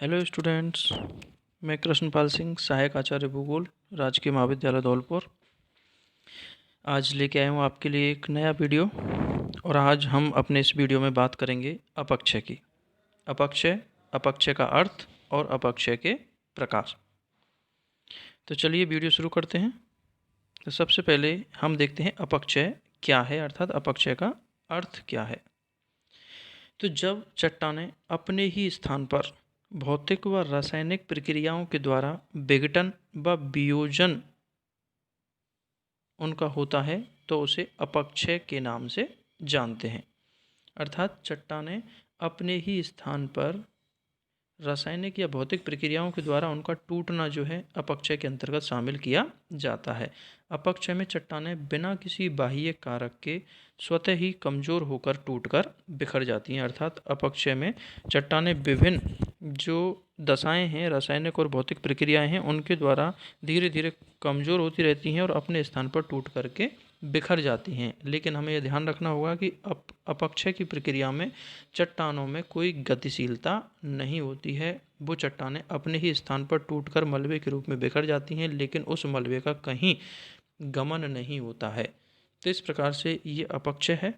Hello students, मैं कृष्णपाल सिंह, सहायक आचार्य भूगोल, राजकीय महाविद्यालय धौलपुर। आज लेके आया हूँ आपके लिए एक नया वीडियो। और आज हम अपने इस वीडियो में बात करेंगे अपक्षय की। अपक्षय, अपक्षय का अर्थ और अपक्षय के प्रकार। तो चलिए वीडियो शुरू करते हैं। तो सबसे पहले हम देखते हैं अपक्षय क्या है, अर्थात अपक्षय का अर्थ क्या है। तो जब चट्टानें अपने ही स्थान पर भौतिक व रासायनिक प्रक्रियाओं के द्वारा विघटन व वियोजन उनका होता है तो उसे अपक्षय के नाम से जानते हैं। अर्थात चट्टानें अपने ही स्थान पर रासायनिक या भौतिक प्रक्रियाओं के द्वारा उनका टूटना जो है अपक्षय के अंतर्गत शामिल किया जाता है। अपक्षय में चट्टानें बिना किसी बाह्य कारक के स्वतः ही कमज़ोर होकर टूटकर बिखर जाती हैं। अर्थात अपक्षय में चट्टानें विभिन्न जो दशाएं हैं, रासायनिक और भौतिक प्रक्रियाएं हैं, उनके द्वारा धीरे धीरे कमज़ोर होती रहती हैं और अपने स्थान पर टूट करके बिखर जाती हैं। लेकिन हमें यह ध्यान रखना होगा कि अपक्षय की प्रक्रिया में चट्टानों में कोई गतिशीलता नहीं होती है। वो चट्टानें अपने ही स्थान पर टूटकर मलबे के रूप में बिखर जाती हैं, लेकिन उस मलबे का कहीं गमन नहीं होता है। तो इस प्रकार से ये अपक्षय है।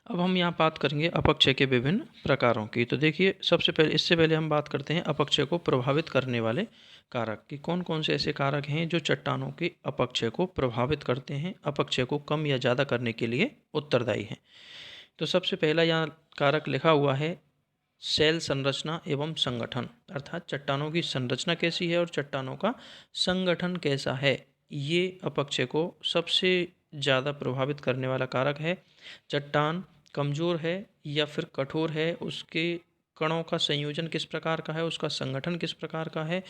अब हम यहाँ बात करेंगे अपक्षय के विभिन्न प्रकारों की। तो देखिए, इससे पहले हम बात करते हैं अपक्षय को प्रभावित करने वाले कारक कि कौन कौन से ऐसे कारक हैं जो चट्टानों के अपक्षय को प्रभावित करते हैं, अपक्षय को कम या ज़्यादा करने के लिए उत्तरदायी हैं। तो सबसे पहला यहाँ कारक लिखा हुआ है सेल संरचना एवं संगठन। अर्थात चट्टानों की संरचना कैसी है और चट्टानों का संगठन कैसा है, ये अपक्षय को सबसे ज़्यादा प्रभावित करने वाला कारक है। चट्टान कमज़ोर है या फिर कठोर है, उसके कणों का संयोजन किस प्रकार का है, उसका संगठन किस प्रकार का है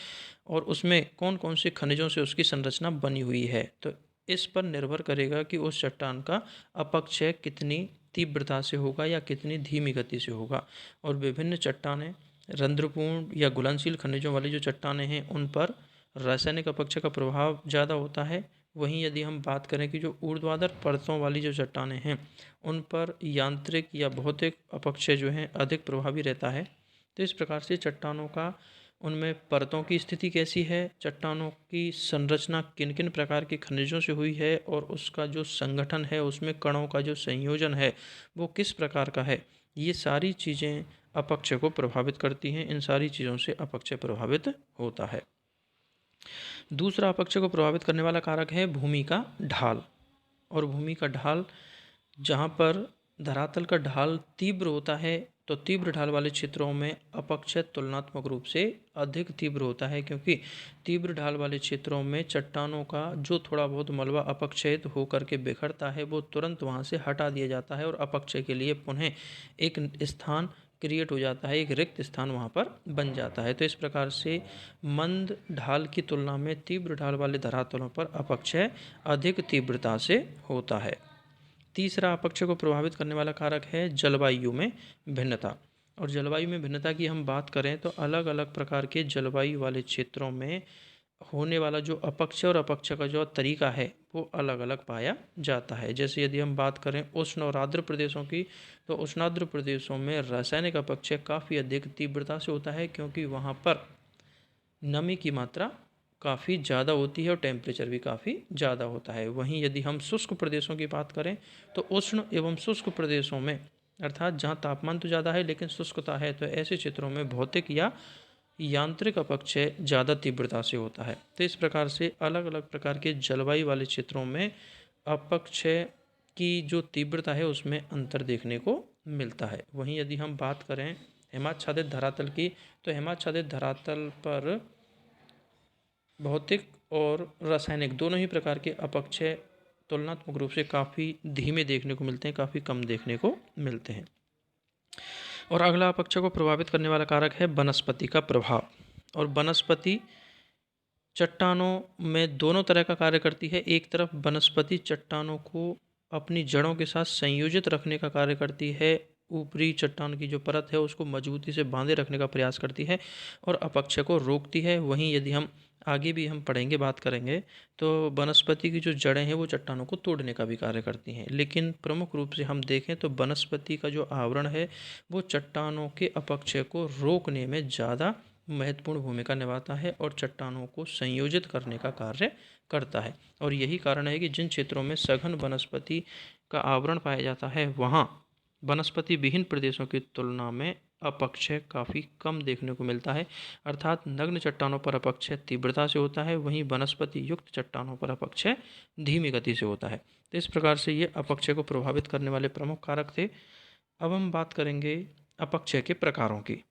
और उसमें कौन कौन से खनिजों से उसकी संरचना बनी हुई है। तो इस पर निर्भर करेगा कि उस चट्टान का अपक्षय कितनी तीव्रता से होगा या कितनी धीमी गति से होगा। और विभिन्न चट्टानें रंध्रपूर्ण या घुलनशील खनिजों वाली जो चट्टानें हैं, उन पर रासायनिक अपक्षय का प्रभाव ज़्यादा होता है। वहीं यदि हम बात करें कि जो ऊर्ध्वाधर परतों वाली जो चट्टानें हैं, उन पर यांत्रिक या भौतिक अपक्षय जो है अधिक प्रभावी रहता है। तो इस प्रकार से चट्टानों का उनमें परतों की स्थिति कैसी है, चट्टानों की संरचना किन किन प्रकार के खनिजों से हुई है और उसका जो संगठन है, उसमें कणों का जो संयोजन है वो किस प्रकार का है, ये सारी चीज़ें अपक्षय को प्रभावित करती हैं। इन सारी चीज़ों से अपक्षय प्रभावित होता है। दूसरा अपक्षय को प्रभावित करने वाला कारक है भूमि का ढाल। और भूमि का ढाल, जहाँ पर धरातल का ढाल तीव्र होता है तो तीव्र ढाल वाले क्षेत्रों में अपक्षय तुलनात्मक रूप से अधिक तीव्र होता है, क्योंकि तीव्र ढाल वाले क्षेत्रों में चट्टानों का जो थोड़ा बहुत मलबा अपक्षयित होकर के बिखरता है वो तुरंत वहाँ से हटा दिया जाता है और अपक्षय के लिए पुनः एक स्थान क्रिएट हो जाता है, एक रिक्त स्थान वहाँ पर बन जाता है। तो इस प्रकार से मंद ढाल की तुलना में तीव्र ढाल वाले धरातलों पर अपक्षय अधिक तीव्रता से होता है। तीसरा अपक्षय को प्रभावित करने वाला कारक है जलवायु में भिन्नता। और जलवायु में भिन्नता की हम बात करें तो अलग अलग प्रकार के जलवायु वाले क्षेत्रों में होने वाला जो अपक्षय और अपक्षय का जो तरीका है वो अलग अलग पाया जाता है। जैसे यदि हम बात करें उष्ण और आर्द्र प्रदेशों की, तो उष्णार्द्र प्रदेशों में रासायनिक अपक्षय काफ़ी अधिक तीव्रता से होता है, क्योंकि वहाँ पर नमी की मात्रा काफ़ी ज़्यादा होती है और टेम्परेचर भी काफ़ी ज़्यादा होता है। वहीं यदि हम शुष्क प्रदेशों की बात करें तो उष्ण एवं शुष्क प्रदेशों में, अर्थात जहाँ तापमान तो ज़्यादा है लेकिन शुष्कता है, तो ऐसे क्षेत्रों में भौतिक या यांत्रिक अपक्षय ज़्यादा तीव्रता से होता है। तो इस प्रकार से अलग अलग प्रकार के जलवायु वाले क्षेत्रों में अपक्षय की जो तीव्रता है उसमें अंतर देखने को मिलता है। वहीं यदि हम बात करें हिमाच्छादित धरातल की, तो हिमाच्छादित धरातल पर भौतिक और रासायनिक दोनों ही प्रकार के अपक्षय तुलनात्मक रूप से काफ़ी धीमे देखने को मिलते हैं, काफ़ी कम देखने को मिलते हैं। और अगला अपक्षय को प्रभावित करने वाला कारक है वनस्पति का प्रभाव। और वनस्पति चट्टानों में दोनों तरह का कार्य करती है। एक तरफ वनस्पति चट्टानों को अपनी जड़ों के साथ संयोजित रखने का कार्य करती है, ऊपरी चट्टान की जो परत है उसको मजबूती से बांधे रखने का प्रयास करती है और अपक्षय को रोकती है। वहीं यदि हम आगे भी हम पढ़ेंगे, बात करेंगे, तो वनस्पति की जो जड़ें हैं वो चट्टानों को तोड़ने का भी कार्य करती हैं। लेकिन प्रमुख रूप से हम देखें तो वनस्पति का जो आवरण है वो चट्टानों के अपक्षय को रोकने में ज़्यादा महत्वपूर्ण भूमिका निभाता है और चट्टानों को संयोजित करने का कार्य करता है। और यही कारण है कि जिन क्षेत्रों में सघन वनस्पति का आवरण पाया जाता है वहाँ वनस्पति विहीन प्रदेशों की तुलना में अपक्षय काफ़ी कम देखने को मिलता है। अर्थात नग्न चट्टानों पर अपक्षय तीव्रता से होता है, वहीं वनस्पति युक्त चट्टानों पर अपक्षय धीमी गति से होता है। तो इस प्रकार से ये अपक्षय को प्रभावित करने वाले प्रमुख कारक थे। अब हम बात करेंगे अपक्षय के प्रकारों की।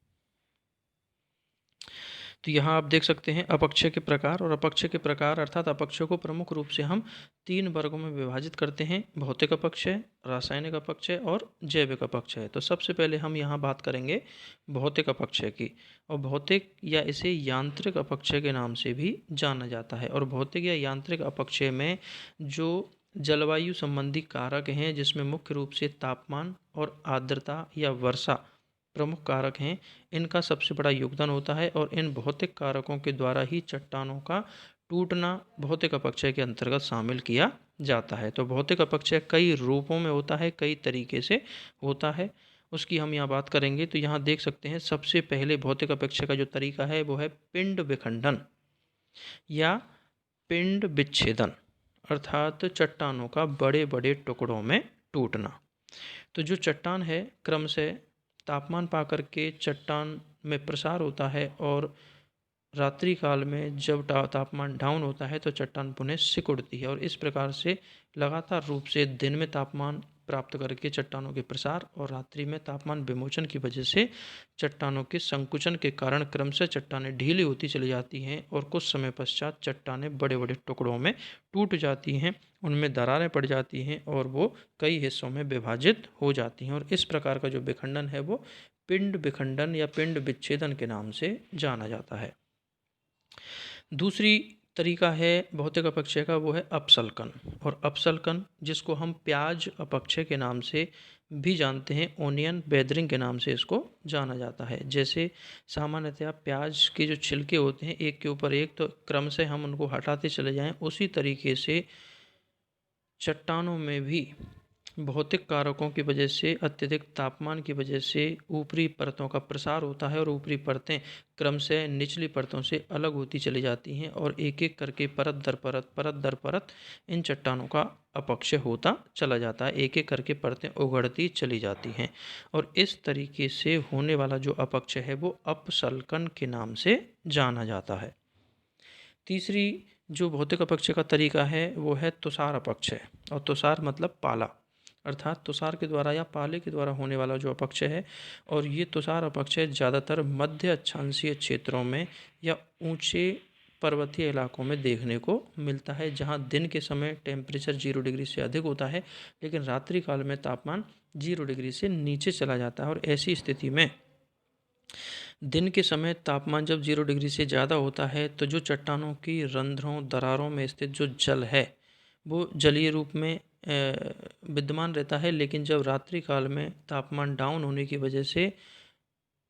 तो यहाँ आप देख सकते हैं अपक्षय के प्रकार। और अपक्षय के प्रकार अर्थात अपक्षय को प्रमुख रूप से हम 3 वर्गों में विभाजित करते हैं: भौतिक अपक्षय, रासायनिक अपक्षय और जैविक अपक्षय। तो सबसे पहले हम यहाँ बात करेंगे भौतिक अपक्षय की। और भौतिक या इसे यांत्रिक अपक्षय के नाम से भी जाना जाता है। और भौतिक या यांत्रिक अपक्षय में जो जलवायु संबंधी कारक हैं, जिसमें मुख्य रूप से तापमान और आर्द्रता या वर्षा प्रमुख कारक हैं, इनका सबसे बड़ा योगदान होता है। और इन भौतिक कारकों के द्वारा ही चट्टानों का टूटना भौतिक अपक्षय के अंतर्गत शामिल किया जाता है। तो भौतिक अपक्षय कई रूपों में होता है, कई तरीके से होता है, उसकी हम यहाँ बात करेंगे। तो यहाँ देख सकते हैं सबसे पहले भौतिक अपक्षय का जो तरीका है वो है पिंड विखंडन या पिंड विच्छेदन, अर्थात चट्टानों का बड़े बड़े टुकड़ों में टूटना। तो जो चट्टान है क्रमशः तापमान पाकर के चट्टान में प्रसार होता है और रात्रि काल में जब तापमान डाउन होता है तो चट्टान पुनः सिकुड़ती है। और इस प्रकार से लगातार रूप से दिन में तापमान प्राप्त करके चट्टानों के प्रसार और रात्रि में तापमान विमोचन की वजह से चट्टानों के संकुचन के कारण क्रमशः चट्टानें ढीली होती चली जाती हैं और कुछ समय पश्चात चट्टानें बड़े बड़े टुकड़ों में टूट जाती हैं, उनमें दरारें पड़ जाती हैं और वो कई हिस्सों में विभाजित हो जाती हैं। और इस प्रकार का जो विखंडन है वो पिंड विखंडन या पिंड विच्छेदन के नाम से जाना जाता है। दूसरी तरीका है भौतिक अपक्षय का, वो है अपसल्कन। और अपसल्कन, जिसको हम प्याज अपक्षय के नाम से भी जानते हैं, ओनियन वेदरिंग के नाम से इसको जाना जाता है। जैसे सामान्यतया प्याज के जो छिलके होते हैं एक के ऊपर एक, तो क्रम से हम उनको हटाते चले जाएं, उसी तरीके से चट्टानों में भी भौतिक कारकों की वजह से, अत्यधिक तापमान की वजह से ऊपरी परतों का प्रसार होता है और ऊपरी परतें क्रमशः निचली परतों से अलग होती चली जाती हैं और एक एक करके परत दर परत इन चट्टानों का अपक्षय होता चला जाता है, एक एक करके परतें उगड़ती चली जाती हैं। और इस तरीके से होने वाला जो अपक्षय है वो अपसल्कन के नाम से जाना जाता है। तीसरी जो भौतिक अपक्षय का तरीका है वो है तुषार अपक्षय। और तुषार मतलब पाला, अर्थात तुषार के द्वारा या पाले के द्वारा होने वाला जो अपक्षय है। और ये तुषार अपक्षय ज़्यादातर मध्य अक्षांशीय क्षेत्रों में या ऊंचे पर्वतीय इलाकों में देखने को मिलता है, जहां दिन के समय टेम्परेचर 0 डिग्री से अधिक होता है लेकिन रात्रि काल में तापमान 0 डिग्री से नीचे चला जाता है। और ऐसी स्थिति में दिन के समय तापमान जब 0 डिग्री से ज़्यादा होता है तो जो चट्टानों की रंध्रों दरारों में स्थित जो जल है वो जलीय रूप में विद्यमान रहता है। लेकिन जब रात्रि काल में तापमान डाउन होने की वजह से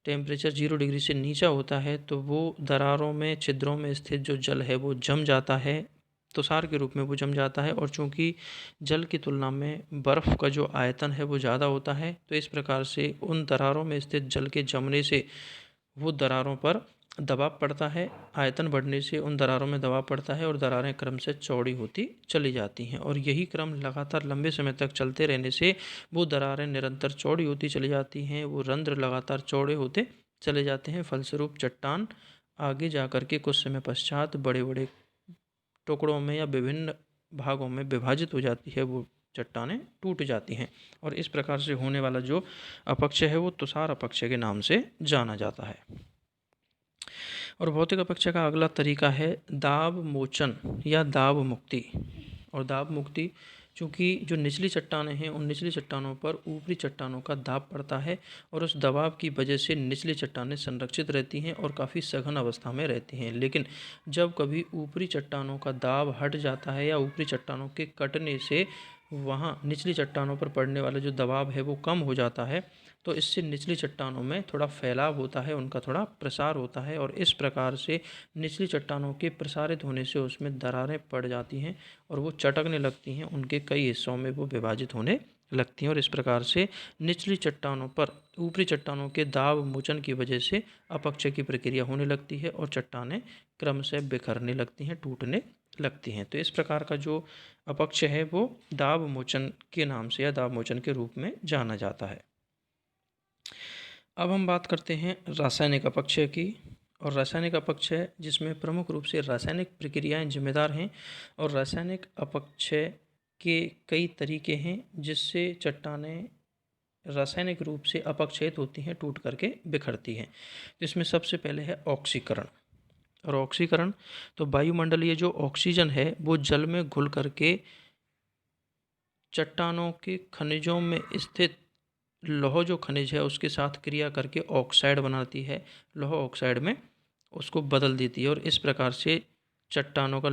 टेम्परेचर 0 डिग्री से नीचा होता है तो वो दरारों में, छिद्रों में स्थित जो जल है वो जम जाता है, तुषार के रूप में वो जम जाता है। और चूंकि जल की तुलना में बर्फ़ का जो आयतन है वो ज़्यादा होता है, तो इस प्रकार से उन दरारों में स्थित जल के जमने से वो दरारों पर दबाव पड़ता है, आयतन बढ़ने से उन दरारों में दबाव पड़ता है और दरारें क्रम से चौड़ी होती चली जाती हैं। और यही क्रम लगातार लंबे समय तक चलते रहने से वो दरारें निरंतर चौड़ी होती चली जाती हैं, वो रंध्र लगातार चौड़े होते चले जाते हैं। फलस्वरूप चट्टान आगे जा कर के कुछ समय पश्चात बड़े बड़े टुकड़ों में या विभिन्न भागों में विभाजित हो जाती है, वो चट्टानें टूट जाती हैं। और इस प्रकार से होने वाला जो अपक्षय है वो तुषार अपक्षय के नाम से जाना जाता है। और भौतिक अपक्षय का अगला तरीका है दाब मोचन या दाब मुक्ति। और दाब मुक्ति, चूँकि जो निचली चट्टानें हैं उन निचली चट्टानों पर ऊपरी चट्टानों का दाब पड़ता है और उस दबाव की वजह से निचली चट्टानें संरक्षित रहती हैं और काफ़ी सघन अवस्था में रहती हैं। लेकिन जब कभी ऊपरी चट्टानों का दाब हट जाता है या ऊपरी चट्टानों के कटने से वहाँ निचली चट्टानों पर पड़ने वाला जो दबाव है वो कम हो जाता है, तो इससे निचली चट्टानों में थोड़ा फैलाव होता है, उनका थोड़ा प्रसार होता है और इस प्रकार से निचली चट्टानों के प्रसारित होने से उसमें दरारें पड़ जाती हैं और वो चटकने लगती हैं, उनके कई हिस्सों में वो विभाजित होने लगती हैं और इस प्रकार से निचली चट्टानों पर ऊपरी चट्टानों के दाब मोचन की वजह से अपक्षय की प्रक्रिया होने लगती है और चट्टानें क्रमशः बिखरने लगती हैं, टूटने लगती हैं। तो इस प्रकार का जो अपक्षय है वो दाब मोचन के नाम से या दाब मोचन के रूप में जाना जाता है। अब हम बात करते हैं रासायनिक अपक्षय की। और रासायनिक अपक्षय जिसमें प्रमुख रूप से रासायनिक प्रक्रियाएं जिम्मेदार हैं और रासायनिक अपक्षय के कई तरीके हैं जिससे चट्टानें रासायनिक रूप से अपक्षयित होती हैं, टूट करके बिखरती हैं। इसमें सबसे पहले है ऑक्सीकरण। और ऑक्सीकरण तो वायुमंडलीय जो ऑक्सीजन है वो जल में घुल करके चट्टानों के खनिजों में स्थित लौह जो खनिज है उसके साथ क्रिया करके ऑक्साइड बनाती है, लौह ऑक्साइड में उसको बदल देती है और इस प्रकार से चट्टानों का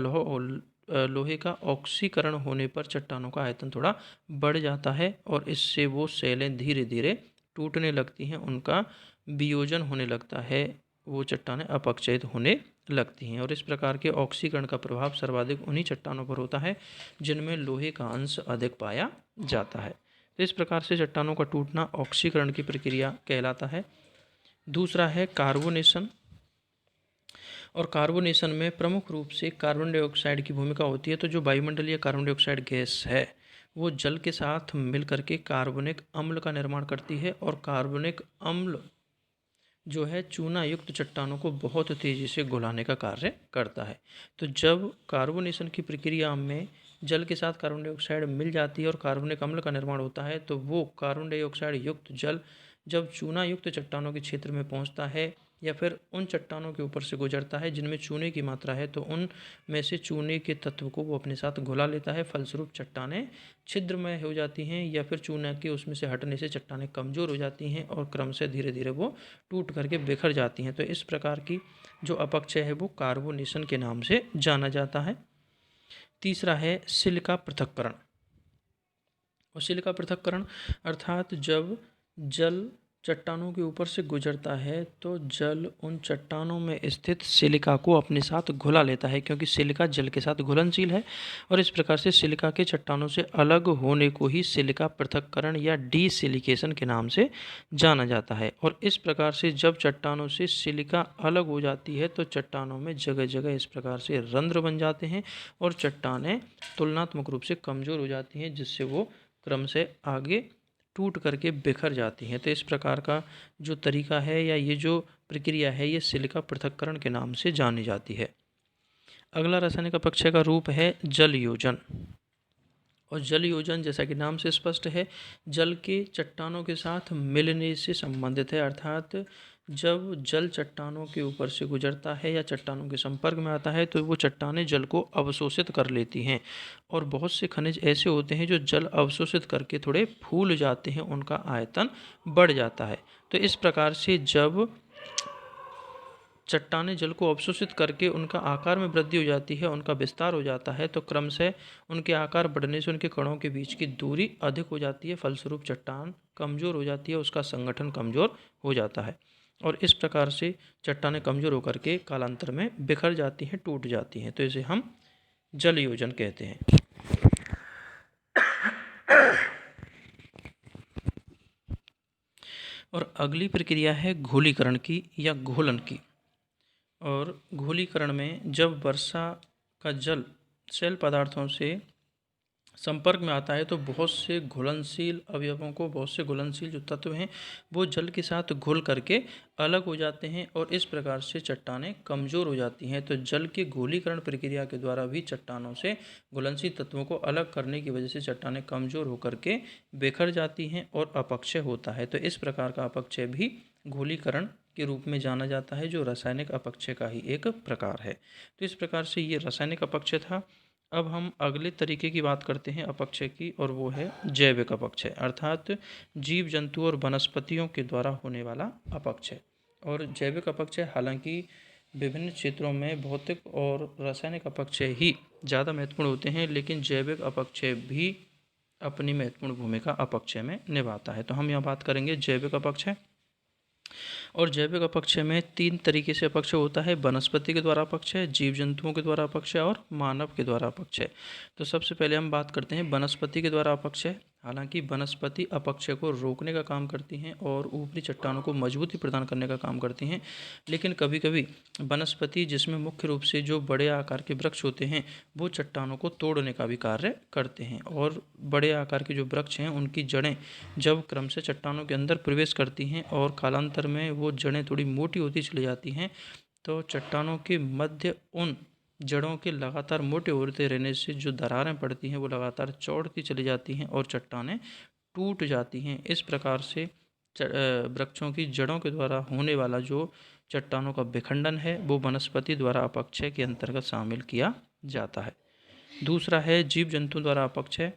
लोहे का ऑक्सीकरण होने पर चट्टानों का आयतन थोड़ा बढ़ जाता है और इससे वो सेलें धीरे धीरे टूटने लगती हैं, उनका वियोजन होने लगता है, वो चट्टानें अपक्षयित होने लगती हैं। और इस प्रकार के ऑक्सीकरण का प्रभाव सर्वाधिक उन्हीं चट्टानों पर होता है जिनमें लोहे का अंश अधिक पाया जाता है। तो इस प्रकार से चट्टानों का टूटना ऑक्सीकरण की प्रक्रिया कहलाता है। दूसरा है कार्बोनेशन। और कार्बोनेशन में प्रमुख रूप से कार्बन डाइऑक्साइड की भूमिका होती है। तो जो वायुमंडलीय कार्बन डाइऑक्साइड गैस है वो जल के साथ मिल करके कार्बनिक अम्ल का निर्माण करती है और कार्बनिक अम्ल जो है चूना युक्त चट्टानों को बहुत तेज़ी से घुलाने का कार्य करता है। तो जब कार्बोनेशन की प्रक्रिया में जल के साथ कार्बन डाइऑक्साइड मिल जाती है और कार्बनिक अम्ल का निर्माण होता है तो वो कार्बन डाइऑक्साइड युक्त जल जब चूना युक्त चट्टानों के क्षेत्र में पहुंचता है या फिर उन चट्टानों के ऊपर से गुजरता है जिनमें चूने की मात्रा है तो उन में से चूने के तत्व को वो अपने साथ घुला लेता है। फलस्वरूप चट्टानें छिद्रमय हो जाती हैं या फिर चूना के उसमें से हटने से चट्टानें कमज़ोर हो जाती हैं और क्रम से धीरे धीरे वो टूट करके बिखर जाती हैं। तो इस प्रकार की जो अपक्षय है वो कार्बोनेशन के नाम से जाना जाता है। तीसरा है सिलिका पृथक्करण। और सिलिका पृथक्करण अर्थात जब जल चट्टानों के ऊपर से गुजरता है तो जल उन चट्टानों में स्थित सिलिका को अपने साथ घुला लेता है क्योंकि सिलिका जल के साथ घुलनशील है और इस प्रकार से सिलिका के चट्टानों से अलग होने को ही सिलिका पृथक्करण या डीसिलिकेशन के नाम से जाना जाता है। और इस प्रकार से जब चट्टानों से सिलिका अलग हो जाती है तो चट्टानों में जगह जगह इस प्रकार से रंध्र बन जाते हैं और चट्टानें तुलनात्मक रूप से कमज़ोर हो जाती हैं जिससे वो क्रम से आगे टूट करके बिखर जाती हैं। तो इस प्रकार का जो तरीका है या ये जो प्रक्रिया है ये सिलिका पृथक्करण के नाम से जानी जाती है। अगला रासायनिक अपक्षय का रूप है जल योजन। और जल योजन जैसा कि नाम से स्पष्ट है जल के चट्टानों के साथ मिलने से संबंधित है। अर्थात जब जल चट्टानों के ऊपर से गुजरता है या चट्टानों के संपर्क में आता है तो वो चट्टानें जल को अवशोषित कर लेती हैं और बहुत से खनिज ऐसे होते हैं जो जल अवशोषित करके थोड़े फूल जाते हैं, उनका आयतन बढ़ जाता है। तो इस प्रकार से जब चट्टानें जल को अवशोषित करके उनका आकार में वृद्धि हो जाती है, उनका विस्तार हो जाता है तो क्रमशः उनके आकार बढ़ने से उनके कणों के बीच की दूरी अधिक हो जाती है। फलस्वरूप चट्टान कमज़ोर हो जाती है, उसका संगठन कमज़ोर हो जाता है और इस प्रकार से चट्टानें कमज़ोर होकर के कालांतर में बिखर जाती हैं, टूट जाती हैं। तो इसे हम जल योजन कहते हैं। और अगली प्रक्रिया है घोलीकरण की या घोलन की। और घोलीकरण में जब वर्षा का जल सेल पदार्थों से संपर्क में आता है तो बहुत से घुलनशील अवयवों को, बहुत से घुलनशील जो तत्व हैं वो जल के साथ घुल करके अलग हो जाते हैं और इस प्रकार से चट्टानें कमज़ोर हो जाती हैं। तो जल के घोलीकरण प्रक्रिया के द्वारा भी चट्टानों से घुलनशील तत्वों को अलग करने की वजह से चट्टानें कमज़ोर होकर के बिखर जाती हैं और अपक्षय होता है। तो इस प्रकार का अपक्षय भी घोलीकरण के रूप में जाना जाता है जो रासायनिक अपक्षय का ही एक प्रकार है। तो इस प्रकार से ये रासायनिक अपक्षय था। अब हम अगले तरीके की बात करते हैं अपक्षय की और वो है जैविक अपक्षय अर्थात जीव जंतु और वनस्पतियों के द्वारा होने वाला अपक्षय। और जैविक अपक्षय हालांकि विभिन्न क्षेत्रों में भौतिक और रासायनिक अपक्षय ही ज़्यादा महत्वपूर्ण होते हैं लेकिन जैविक अपक्षय भी अपनी महत्वपूर्ण भूमिका अपक्षय में निभाता है। तो हम यहाँ बात करेंगे जैविक अपक्षय। और जैविक अपक्षय में 3 तरीके से अपक्षय होता है, वनस्पति के द्वारा अपक्षय, जीव जंतुओं के द्वारा अपक्षय और मानव के द्वारा अपक्षय। तो सबसे पहले हम बात करते हैं वनस्पति के द्वारा अपक्षय। हालांकि वनस्पति अपक्षय को रोकने का काम करती हैं और ऊपरी चट्टानों को मजबूती प्रदान करने का काम करती हैं, लेकिन कभी कभी वनस्पति, जिसमें मुख्य रूप से जो बड़े आकार के वृक्ष होते हैं, वो चट्टानों को तोड़ने का भी कार्य करते हैं। और बड़े आकार के जो वृक्ष हैं उनकी जड़ें जब क्रम से चट्टानों के अंदर प्रवेश करती हैं और कालांतर में वो जड़ें थोड़ी मोटी होती चली जाती हैं, तो चट्टानों के मध्य उन जड़ों के लगातार मोटे होते रहने से जो दरारें पड़ती हैं वो लगातार चौड़ती चली जाती हैं और चट्टानें टूट जाती हैं। इस प्रकार से वृक्षों की जड़ों के द्वारा होने वाला जो चट्टानों का विखंडन है वो वनस्पति द्वारा अपक्षय के अंतर्गत शामिल किया जाता है। दूसरा है जीव जंतु द्वारा अपक्षय।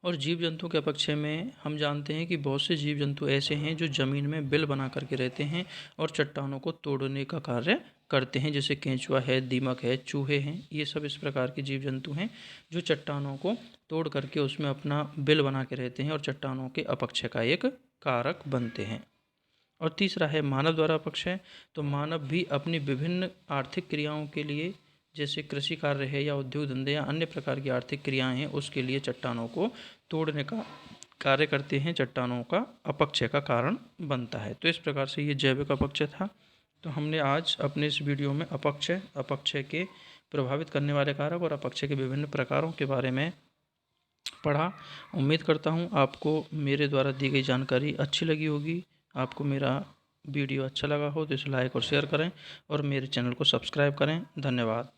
और जीव जंतु के अपक्षय में हम जानते हैं कि बहुत से जीव जंतु ऐसे हैं जो ज़मीन में बिल बना करके रहते हैं और चट्टानों को तोड़ने का कार्य करते हैं, जैसे केंचुआ है, दीमक है, चूहे हैं। ये सब इस प्रकार के जीव जंतु हैं जो चट्टानों को तोड़ करके उसमें अपना बिल बना के रहते हैं और चट्टानों के अपक्षय का एक कारक बनते हैं। और तीसरा है मानव द्वारा अपक्षय। तो मानव भी अपनी विभिन्न आर्थिक क्रियाओं के लिए, जैसे कृषि कार्य है या उद्योग धंधे या अन्य प्रकार की आर्थिक क्रियाएं हैं, उसके लिए चट्टानों को तोड़ने का कार्य करते हैं, चट्टानों का अपक्षय का कारण बनता है। तो इस प्रकार से ये जैविक अपक्षय था। तो हमने आज अपने इस वीडियो में अपक्षय के प्रभावित करने वाले कारक और अपक्षय के विभिन्न प्रकारों के बारे में पढ़ा। उम्मीद करता हूँ आपको मेरे द्वारा दी गई जानकारी अच्छी लगी होगी। आपको मेरा वीडियो अच्छा लगा हो तो इसे लाइक और शेयर करें और मेरे चैनल को सब्सक्राइब करें। धन्यवाद।